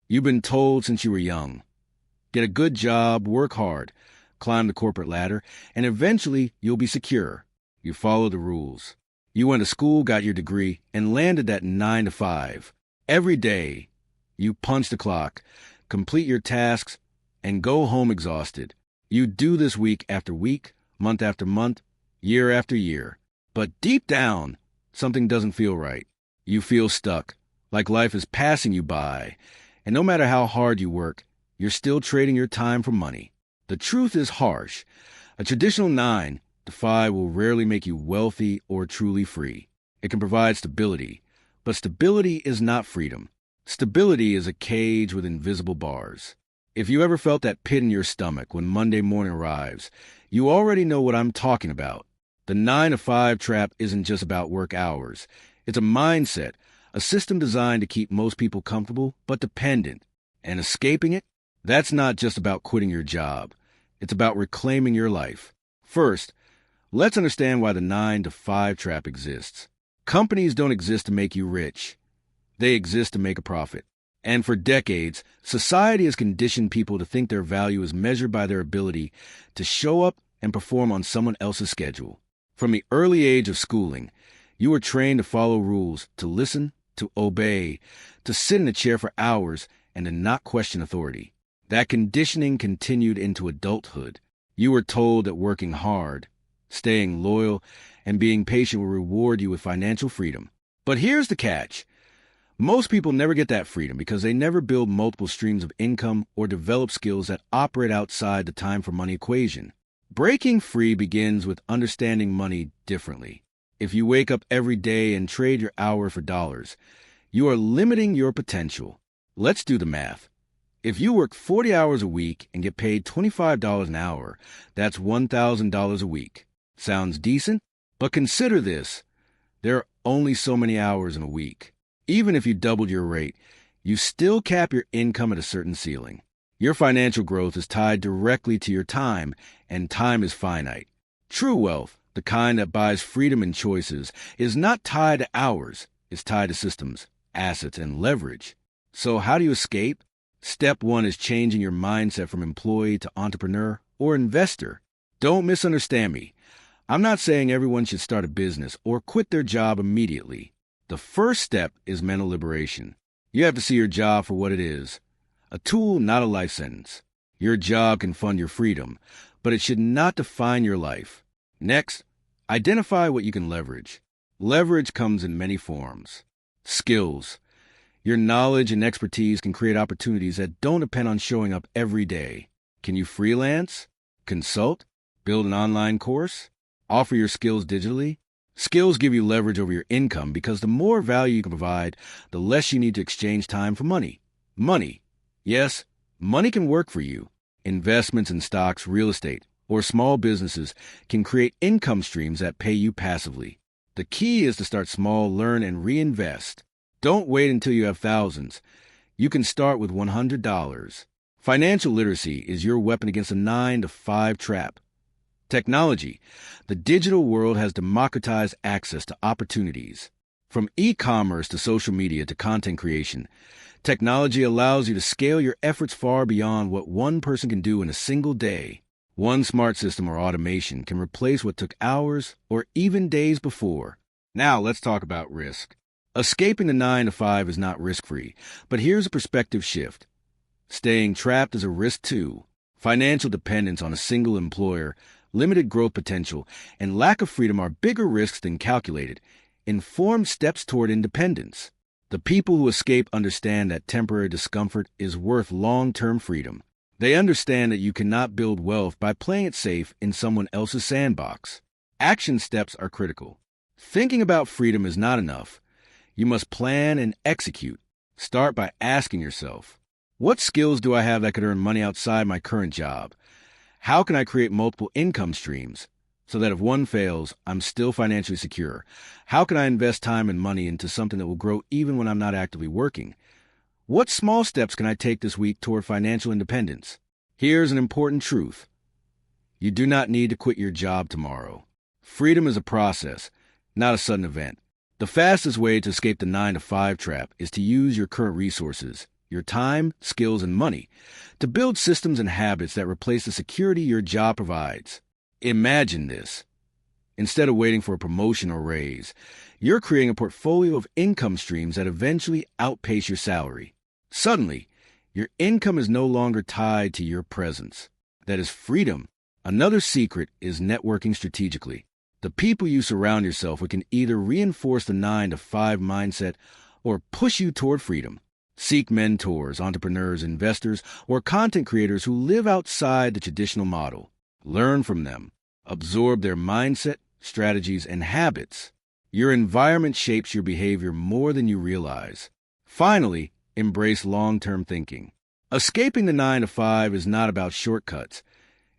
You've been told since you were young. Get a good job, work hard, climb the corporate ladder, and eventually you'll be secure. You follow the rules. You went to school, got your degree, and landed that 9 to 5. Every day, you punch the clock, complete your tasks, and go home exhausted. You do this week after week, month after month, year after year. But deep down, something doesn't feel right. You feel stuck, like life is passing you by. And no matter how hard you work, you're still trading your time for money. The truth is harsh. A traditional 9 to 5 will rarely make you wealthy or truly free. It can provide stability, but stability is not freedom. Stability is a cage with invisible bars. If you ever felt that pit in your stomach when Monday morning arrives, you already know what I'm talking about. The 9 to 5 trap isn't just about work hours. It's a mindset, a system designed to keep most people comfortable but dependent. And escaping it? That's not just about quitting your job. It's about reclaiming your life. First, let's understand why the 9 to 5 trap exists. Companies don't exist to make you rich. They exist to make a profit. And for decades, society has conditioned people to think their value is measured by their ability to show up and perform on someone else's schedule. From the early age of schooling, you were trained to follow rules, to listen, to obey, to sit in a chair for hours, and to not question authority. That conditioning continued into adulthood. You were told that working hard, staying loyal, and being patient will reward you with financial freedom. But here's the catch. Most people never get that freedom because they never build multiple streams of income or develop skills that operate outside the time for money equation. Breaking free begins with understanding money differently. If you wake up every day and trade your hour for dollars, you are limiting your potential. Let's do the math. If you work 40 hours a week and get paid $25 an hour, that's $1,000 a week. Sounds decent? But consider this. There are only so many hours in a week. Even if you doubled your rate, you still cap your income at a certain ceiling. Your financial growth is tied directly to your time, and time is finite. True wealth, the kind that buys freedom and choices, is not tied to hours. It's tied to systems, assets, and leverage. So how do you escape? Step 1 is changing your mindset from employee to entrepreneur or investor. Don't misunderstand me. I'm not saying everyone should start a business or quit their job immediately. The first step is mental liberation. You have to see your job for what it is. A tool, not a life sentence. Your job can fund your freedom, but it should not define your life. Next, identify what you can leverage. Leverage comes in many forms. Skills. Your knowledge and expertise can create opportunities that don't depend on showing up every day. Can you freelance? Consult? Build an online course? Offer your skills digitally? Skills give you leverage over your income because the more value you can provide, the less you need to exchange time for money. Money. Yes, money can work for you. Investments in stocks, real estate, or small businesses can create income streams that pay you passively. The key is to start small, learn, and reinvest. Don't wait until you have thousands. You can start with $100. Financial literacy is your weapon against a 9 to 5 trap. Technology. The digital world has democratized access to opportunities. From e-commerce to social media to content creation, technology allows you to scale your efforts far beyond what one person can do in a single day. One smart system or automation can replace what took hours or even days before. Now let's talk about risk. Escaping the 9 to 5 is not risk-free, but here's a perspective shift. Staying trapped is a risk too. Financial dependence on a single employer, limited growth potential, and lack of freedom are bigger risks than calculated, informed steps toward independence. The people who escape understand that temporary discomfort is worth long-term freedom. They understand that you cannot build wealth by playing it safe in someone else's sandbox. Action steps are critical. Thinking about freedom is not enough. You must plan and execute. Start by asking yourself, what skills do I have that could earn money outside my current job? How can I create multiple income streams so that if one fails, I'm still financially secure? How can I invest time and money into something that will grow even when I'm not actively working? What small steps can I take this week toward financial independence? Here's an important truth. You do not need to quit your job tomorrow. Freedom is a process, not a sudden event. The fastest way to escape the 9 to 5 trap is to use your current resources, your time, skills, and money, to build systems and habits that replace the security your job provides. Imagine this. Instead of waiting for a promotion or raise, you're creating a portfolio of income streams that eventually outpace your salary. Suddenly, your income is no longer tied to your presence. That is freedom. Another secret is networking strategically. The people you surround yourself with can either reinforce the 9-to-5 mindset or push you toward freedom. Seek mentors, entrepreneurs, investors, or content creators who live outside the traditional model. Learn from them. Absorb their mindset, strategies, and habits. Your environment shapes your behavior more than you realize. Finally, embrace long-term thinking. Escaping the 9-to-5 is not about shortcuts.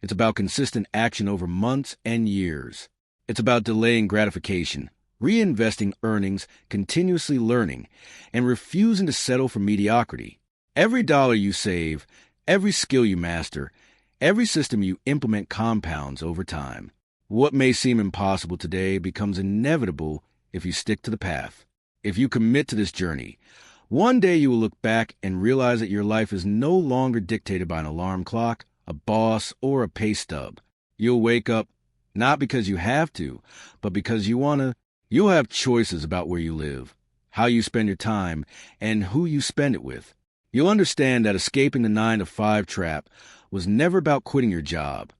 It's about consistent action over months and years. It's about delaying gratification, reinvesting earnings, continuously learning, and refusing to settle for mediocrity. Every dollar you save, every skill you master, every system you implement compounds over time. What may seem impossible today becomes inevitable if you stick to the path. If you commit to this journey, one day you will look back and realize that your life is no longer dictated by an alarm clock, a boss, or a pay stub. You'll wake up not because you have to, but because you want to. You'll have choices about where you live, how you spend your time, and who you spend it with. You'll understand that escaping the 9-to-5 trap was never about quitting your job.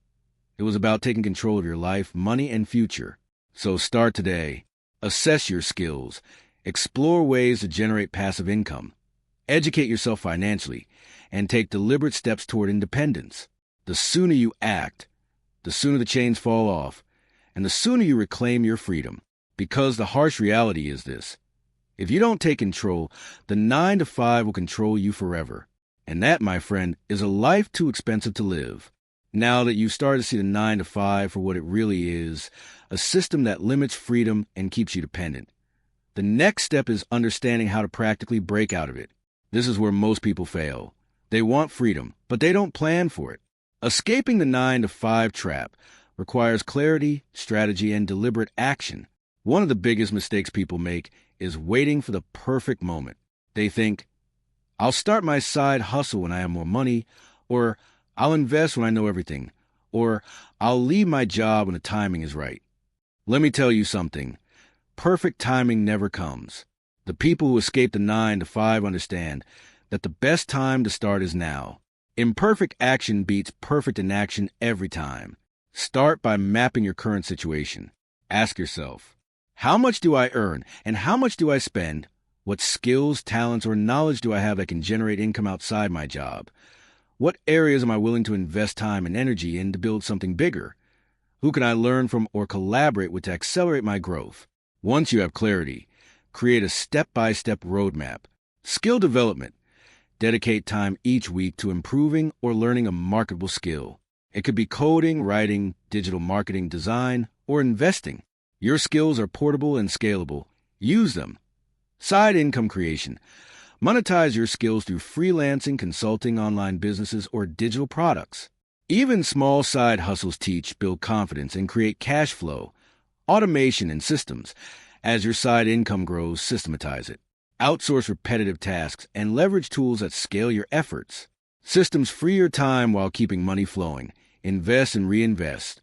It was about taking control of your life, money, and future. So start today. Assess your skills. Explore ways to generate passive income. Educate yourself financially, and take deliberate steps toward independence. The sooner you act, the sooner the chains fall off, and the sooner you reclaim your freedom. Because the harsh reality is this: if you don't take control, the 9-to-5 will control you forever. And that, my friend, is a life too expensive to live. Now that you've started to see the 9-to-5 for what it really is, a system that limits freedom and keeps you dependent, the next step is understanding how to practically break out of it. This is where most people fail. They want freedom, but they don't plan for it. Escaping the 9-to-5 trap requires clarity, strategy, and deliberate action. One of the biggest mistakes people make is waiting for the perfect moment. They think, I'll start my side hustle when I have more money, or I'll invest when I know everything, or I'll leave my job when the timing is right. Let me tell you something. Perfect timing never comes. The people who escape the 9-to-5 understand that the best time to start is now. Imperfect action beats perfect inaction every time. Start by mapping your current situation. Ask yourself, how much do I earn and how much do I spend? What skills, talents, or knowledge do I have that can generate income outside my job? What areas am I willing to invest time and energy in to build something bigger? Who can I learn from or collaborate with to accelerate my growth? Once you have clarity, create a step-by-step roadmap. Skill development. Dedicate time each week to improving or learning a marketable skill. It could be coding, writing, digital marketing, design, or investing. Your skills are portable and scalable. Use them. Side income creation. Monetize your skills through freelancing, consulting, online businesses, or digital products. Even small side hustles teach, build confidence, and create cash flow. Automation and systems. As your side income grows, systematize it. Outsource repetitive tasks and leverage tools that scale your efforts. Systems free your time while keeping money flowing. Invest and reinvest.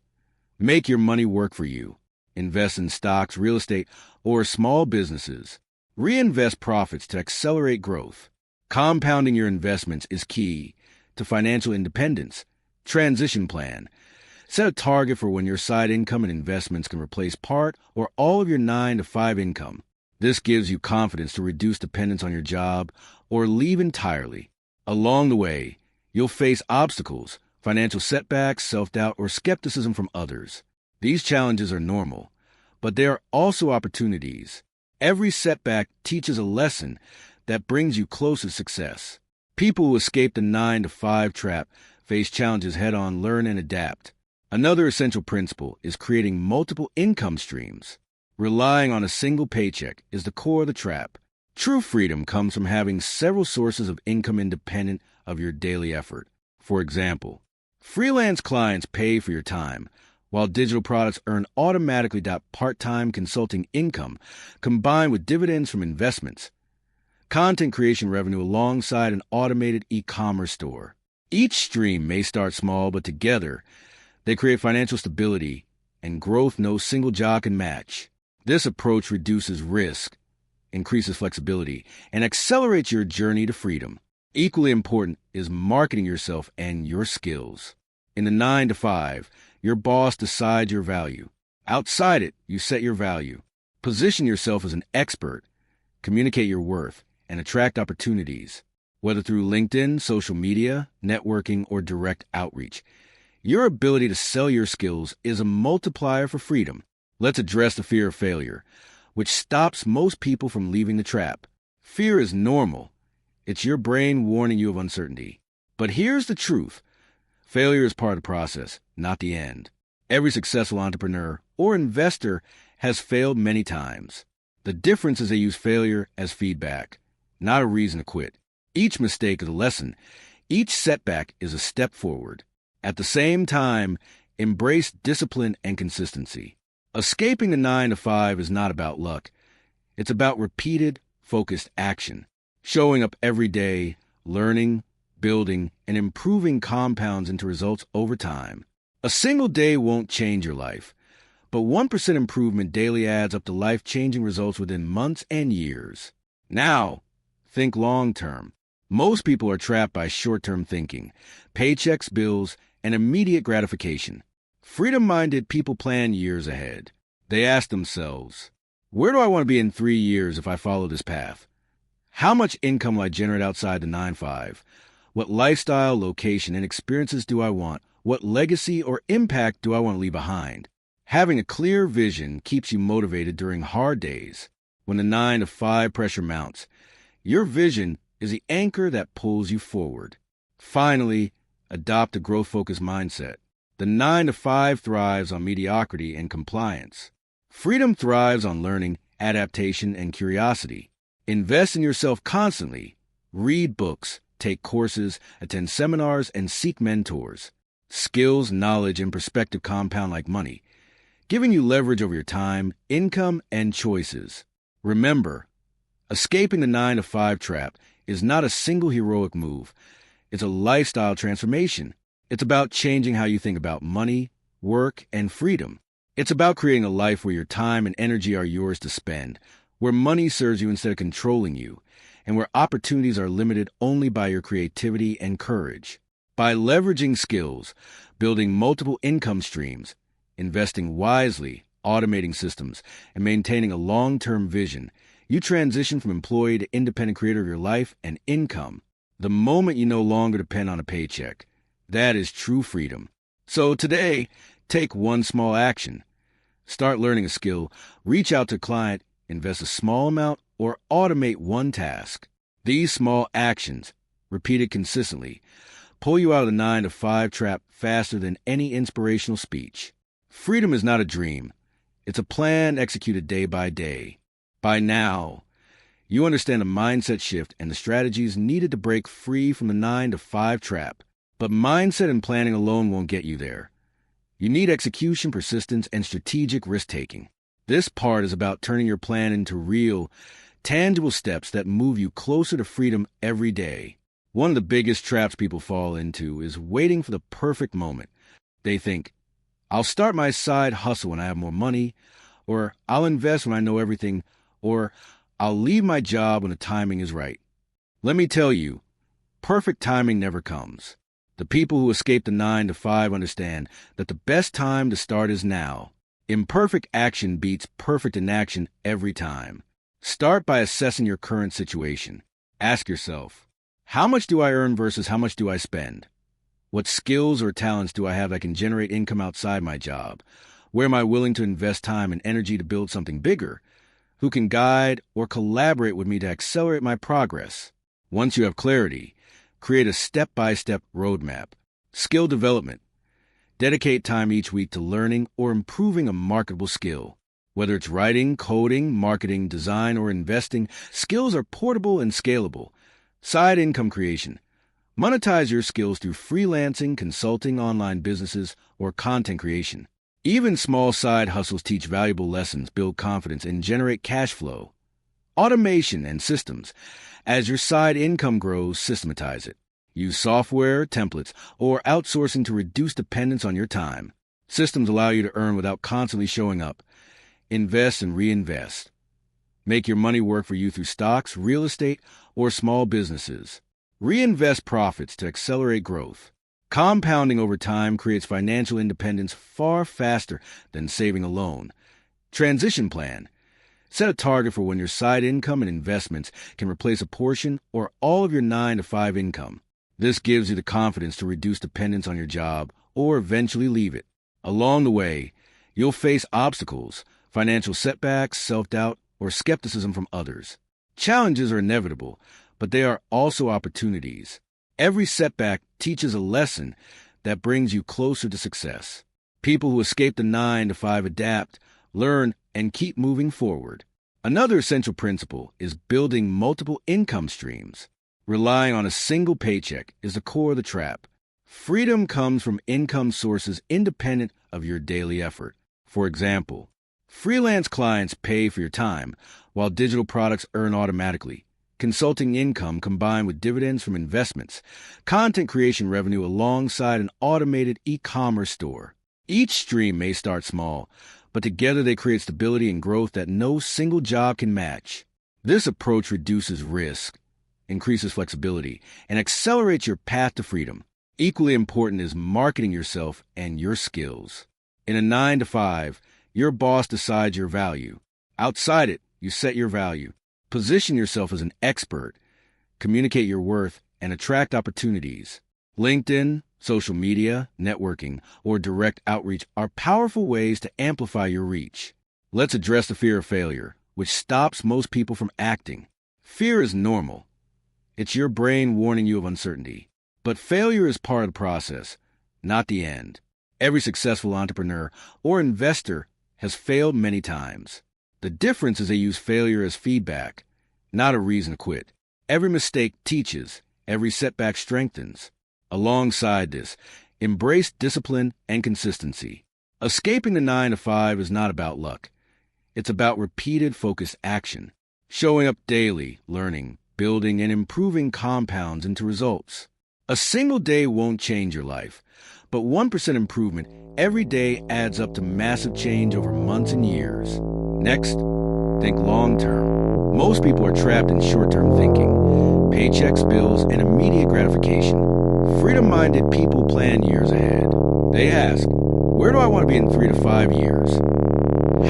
Make your money work for you. Invest in stocks, real estate, or small businesses. Reinvest profits to accelerate growth. Compounding your investments is key to financial independence. Transition plan. Set a target for when your side income and investments can replace part or all of your 9-to-5 income. This gives you confidence to reduce dependence on your job or leave entirely. Along the way, you'll face obstacles, financial setbacks, self-doubt, or skepticism from others. These challenges are normal, but they are also opportunities. Every setback teaches a lesson that brings you closer to success. People who escape the 9-to-5 trap face challenges head-on, learn, and adapt. Another essential principle is creating multiple income streams. Relying on a single paycheck is the core of the trap. True freedom comes from having several sources of income independent of your daily effort. For example, freelance clients pay for your time, while digital products earn automatically. Part-time consulting income combined with dividends from investments. content creation revenue alongside an automated e-commerce store. Each stream may start small, but together, they create financial stability and growth no single job can match. This approach reduces risk, increases flexibility, and accelerates your journey to freedom. Equally important is marketing yourself and your skills. In the 9 to 5, your boss decides your value. Outside it, you set your value. Position yourself as an expert, communicate your worth, and attract opportunities. Whether through LinkedIn, social media, networking, or direct outreach, your ability to sell your skills is a multiplier for freedom. Let's address the fear of failure, which stops most people from leaving the trap. Fear is normal. It's your brain warning you of uncertainty. But here's the truth. Failure is part of the process, not the end. Every successful entrepreneur or investor has failed many times. The difference is they use failure as feedback, not a reason to quit. Each mistake is a lesson. Each setback is a step forward. At the same time, embrace discipline and consistency. Escaping the 9 to 5 is not about luck. It's about repeated, focused action. Showing up every day, learning, building, and improving compounds into results over time. A single day won't change your life, but 1% improvement daily adds up to life-changing results within months and years. Now, think long-term. Most people are trapped by short-term thinking, paychecks, bills, and immediate gratification. Freedom-minded people plan years ahead. They ask themselves, where do I want to be in 3 years if I follow this path? How much income will I generate outside the 9-5? What lifestyle, location, and experiences do I want? What legacy or impact do I want to leave behind? Having a clear vision keeps you motivated during hard days. When the 9 to 5 pressure mounts, your vision is the anchor that pulls you forward. Finally, adopt a growth-focused mindset. The 9 to 5 thrives on mediocrity and compliance. Freedom thrives on learning, adaptation, and curiosity. Invest in yourself constantly. Read books, take courses, attend seminars, and seek mentors. Skills, knowledge, and perspective compound like money, giving you leverage over your time, income, and choices. Remember, escaping the 9 to 5 trap is not a single heroic move. It's a lifestyle transformation. It's about changing how you think about money, work, and freedom. It's about creating a life where your time and energy are yours to spend, where money serves you instead of controlling you, and where opportunities are limited only by your creativity and courage. By leveraging skills, building multiple income streams, investing wisely, automating systems, and maintaining a long-term vision, you transition from employee to independent creator of your life and income. The moment you no longer depend on a paycheck, that is true freedom. So today, take one small action. Start learning a skill, reach out to a client, invest a small amount, or automate one task. These small actions, repeated consistently, pull you out of the 9 to 5 trap faster than any inspirational speech. Freedom is not a dream. It's a plan executed day by day. By now, you understand the mindset shift and the strategies needed to break free from the 9 to 5 trap. But mindset and planning alone won't get you there. You need execution, persistence, and strategic risk-taking. This part is about turning your plan into real, tangible steps that move you closer to freedom every day. One of the biggest traps people fall into is waiting for the perfect moment. They think, I'll start my side hustle when I have more money, or I'll invest when I know everything, or I'll leave my job when the timing is right. Let me tell you, perfect timing never comes. The people who escape the 9 to 5 understand that the best time to start is now. Imperfect action beats perfect inaction every time. Start by assessing your current situation. Ask yourself, how much do I earn versus how much do I spend? What skills or talents do I have that can generate income outside my job? Where am I willing to invest time and energy to build something bigger? Who can guide or collaborate with me to accelerate my progress? Once you have clarity, create a step-by-step roadmap. Skill development. Dedicate time each week to learning or improving a marketable skill. Whether it's writing, coding, marketing, design, or investing, skills are portable and scalable. Side income creation. Monetize your skills through freelancing, consulting, online businesses, or content creation. Even small side hustles teach valuable lessons, build confidence, and generate cash flow. Automation and systems. As your side income grows, systematize it. Use software, templates, or outsourcing to reduce dependence on your time. Systems allow you to earn without constantly showing up. Invest and reinvest. Make your money work for you through stocks, real estate, or small businesses. Reinvest profits to accelerate growth. Compounding over time creates financial independence far faster than saving alone. Transition plan. Set a target for when your side income and investments can replace a portion or all of your 9-to-5 income. This gives you the confidence to reduce dependence on your job or eventually leave it. Along the way, you'll face obstacles, financial setbacks, self-doubt, or skepticism from others. Challenges are inevitable, but they are also opportunities. Every setback teaches a lesson that brings you closer to success. People who escape the 9-to-5 adapt, learn, and keep moving forward. Another essential principle is building multiple income streams. Relying on a single paycheck is the core of the trap. Freedom comes from income sources independent of your daily effort. For example, freelance clients pay for your time, while digital products earn automatically. Consulting income combined with dividends from investments. Content creation revenue alongside an automated e-commerce store. Each stream may start small, but together they create stability and growth that no single job can match. This approach reduces risk, increases flexibility, and accelerates your path to freedom. Equally important is marketing yourself and your skills. In a 9-to-5, your boss decides your value. Outside it, you set your value. Position yourself as an expert, communicate your worth, and attract opportunities. LinkedIn, social media, networking, or direct outreach are powerful ways to amplify your reach. Let's address the fear of failure, which stops most people from acting. Fear is normal. It's your brain warning you of uncertainty. But failure is part of the process, not the end. Every successful entrepreneur or investor has failed many times. The difference is they use failure as feedback, not a reason to quit. Every mistake teaches, every setback strengthens. Alongside this, embrace discipline and consistency. Escaping the 9-to-5 is not about luck. It's about repeated focused action. Showing up daily, learning, building, and improving compounds into results. A single day won't change your life, but 1% improvement every day adds up to massive change over months and years. Next, think long-term. Most people are trapped in short-term thinking, paychecks, bills, and immediate gratification. Freedom-minded people plan years ahead. They ask, where do I want to be in 3 to 5 years?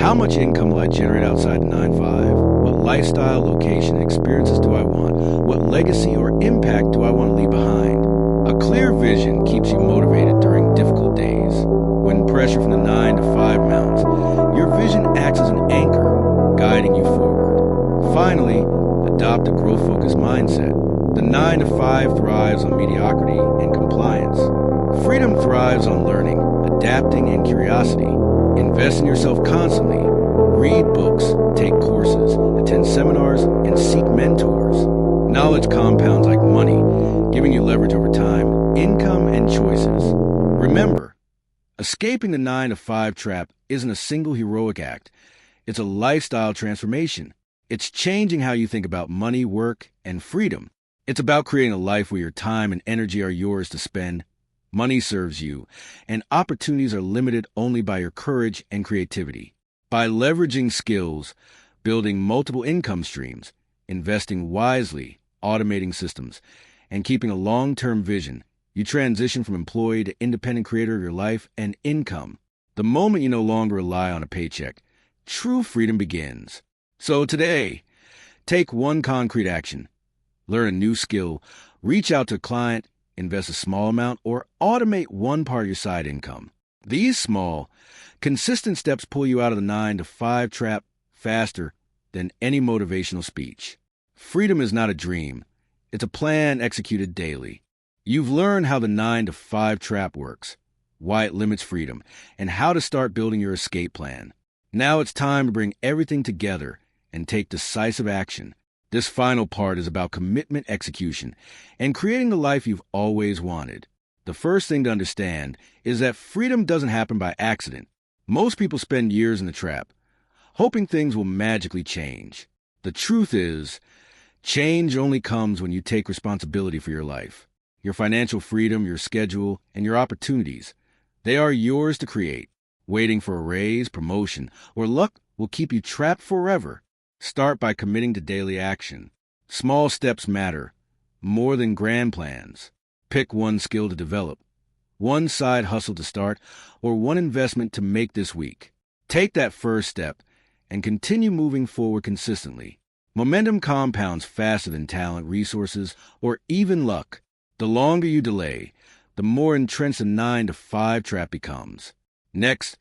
How much income will I generate outside the 9-to-5? What lifestyle, location, and experiences do I want? What legacy or impact do I want to leave behind? A clear vision keeps you motivated during difficult days. When pressure from the 9-to-5 mounts, your vision acts as an anchor, guiding you forward. Finally, adopt a growth-focused mindset. The 9-to-5 thrives on mediocrity and compliance. Freedom thrives on learning, adapting, and curiosity. Invest in yourself constantly. Read books, take courses, attend seminars, and seek mentors. Knowledge compounds like money, giving you leverage over time, income, and choices. Remember, escaping the 9-to-5 trap isn't a single heroic act. It's a lifestyle transformation. It's changing how you think about money, work, and freedom. It's about creating a life where your time and energy are yours to spend. Money serves you, and opportunities are limited only by your courage and creativity. By leveraging skills, building multiple income streams, investing wisely, automating systems, and keeping a long-term vision, you transition from employee to independent creator of your life and income. The moment you no longer rely on a paycheck, true freedom begins. So today, take one concrete action. Learn a new skill, reach out to a client, invest a small amount, or automate one part of your side income. These small, consistent steps pull you out of the 9-to-5 trap faster than any motivational speech. Freedom is not a dream. It's a plan executed daily. You've learned how the 9-to-5 trap works, why it limits freedom, and how to start building your escape plan. Now it's time to bring everything together and take decisive action. This final part is about commitment execution and creating the life you've always wanted. The first thing to understand is that freedom doesn't happen by accident. Most people spend years in the trap, hoping things will magically change. The truth is, change only comes when you take responsibility for your life. Your financial freedom, your schedule, and your opportunities. They are yours to create. Waiting for a raise, promotion, or luck will keep you trapped forever. Start by committing to daily action. Small steps matter, more than grand plans. Pick one skill to develop, one side hustle to start, or one investment to make this week. Take that first step and continue moving forward consistently. Momentum compounds faster than talent, resources, or even luck. The longer you delay, the more entrenched the 9-to-5 trap becomes. Next,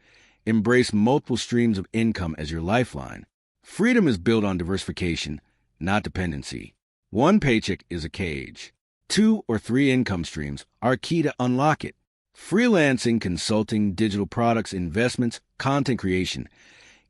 embrace multiple streams of income as your lifeline. Freedom is built on diversification, not dependency. One paycheck is a cage. 2 or 3 income streams are key to unlock it. Freelancing, consulting, digital products, investments, content creation.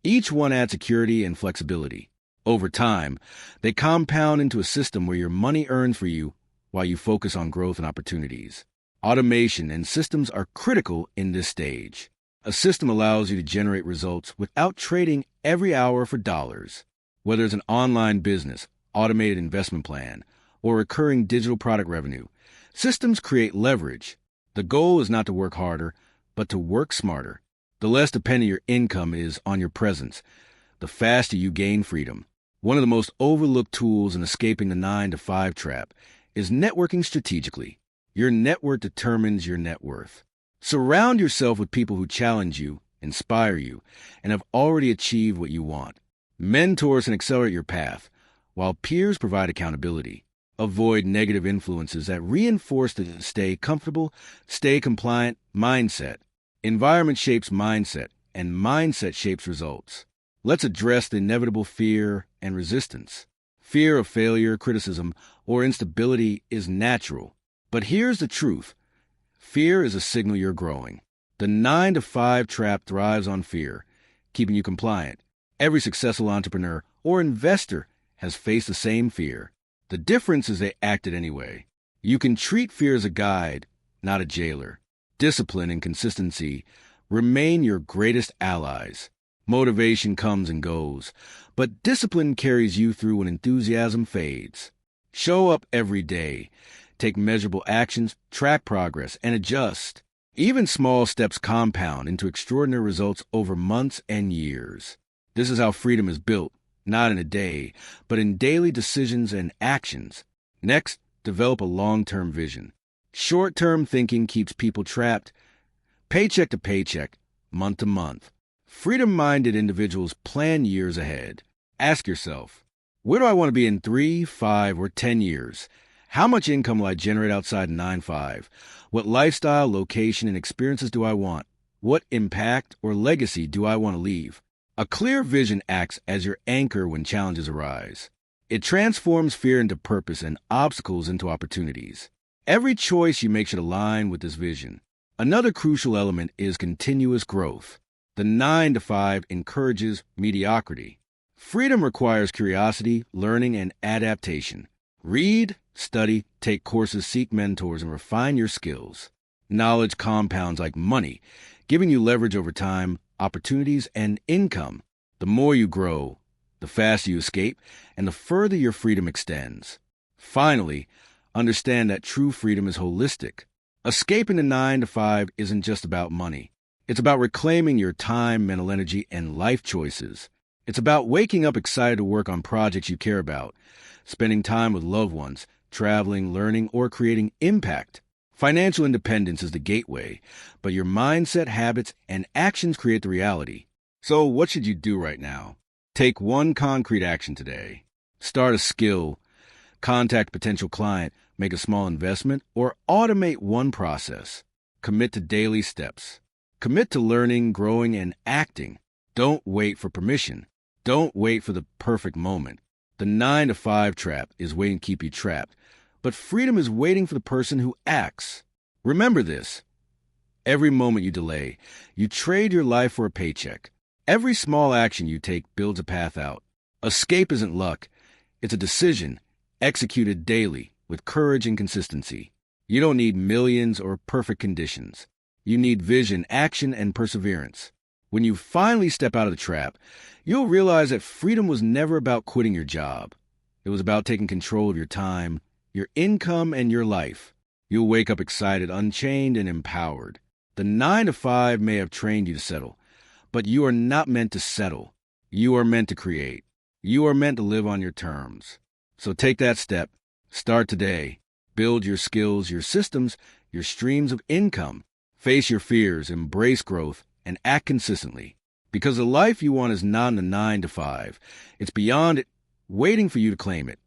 Each one adds security and flexibility. Over time, they compound into a system where your money earns for you while you focus on growth and opportunities. Automation and systems are critical in this stage. A system allows you to generate results without trading every hour for dollars. Whether it's an online business, automated investment plan, or recurring digital product revenue, systems create leverage. The goal is not to work harder, but to work smarter. The less dependent your income is on your presence, the faster you gain freedom. One of the most overlooked tools in escaping the 9-to-5 trap is networking strategically. Your network determines your net worth. Surround yourself with people who challenge you, inspire you, and have already achieved what you want. Mentors can accelerate your path, while peers provide accountability. Avoid negative influences that reinforce the stay comfortable, stay compliant mindset. Environment shapes mindset, and mindset shapes results. Let's address the inevitable fear and resistance. Fear of failure, criticism, or instability is natural. But here's the truth. Fear is a signal you're growing. The 9-to-5 trap thrives on fear, keeping you compliant. Every successful entrepreneur or investor has faced the same fear. The difference is they acted anyway. You can treat fear as a guide, not a jailer. Discipline and consistency remain your greatest allies. Motivation comes and goes, but discipline carries you through when enthusiasm fades. Show up every day. Take measurable actions, track progress, and adjust. Even small steps compound into extraordinary results over months and years. This is how freedom is built, not in a day, but in daily decisions and actions. Next, develop a long-term vision. Short-term thinking keeps people trapped, paycheck to paycheck, month to month. Freedom-minded individuals plan years ahead. Ask yourself, where do I want to be in 3, 5, or 10 years? How much income will I generate outside 9-5? What lifestyle, location, and experiences do I want? What impact or legacy do I want to leave? A clear vision acts as your anchor when challenges arise. It transforms fear into purpose and obstacles into opportunities. Every choice you make should align with this vision. Another crucial element is continuous growth. The 9-to-5 encourages mediocrity. Freedom requires curiosity, learning, and adaptation. Read, study, take courses, seek mentors, and refine your skills. Knowledge compounds like money, giving you leverage over time, opportunities, and income. The more you grow, the faster you escape, and the further your freedom extends. Finally, understand that true freedom is holistic. Escaping the 9-to-5 isn't just about money. It's about reclaiming your time, mental energy, and life choices. It's about waking up excited to work on projects you care about, spending time with loved ones, traveling, learning, or creating impact. Financial independence is the gateway, but your mindset, habits, and actions create the reality. So what should you do right now? Take one concrete action today. Start a skill, contact a potential client, make a small investment, or automate one process. Commit to daily steps. Commit to learning, growing, and acting. Don't wait for permission. Don't wait for the perfect moment. The 9-to-5 trap is waiting to keep you trapped, but freedom is waiting for the person who acts. Remember this. Every moment you delay, you trade your life for a paycheck. Every small action you take builds a path out. Escape isn't luck. It's a decision, executed daily, with courage and consistency. You don't need millions or perfect conditions. You need vision, action, and perseverance. When you finally step out of the trap, you'll realize that freedom was never about quitting your job. It was about taking control of your time, your income, and your life. You'll wake up excited, unchained, and empowered. The 9 to 5 may have trained you to settle, but you are not meant to settle. You are meant to create. You are meant to live on your terms. So take that step. Start today. Build your skills, your systems, your streams of income. Face your fears, embrace growth, and act consistently. Because the life you want is not a 9 to 5. It's beyond it, waiting for you to claim it.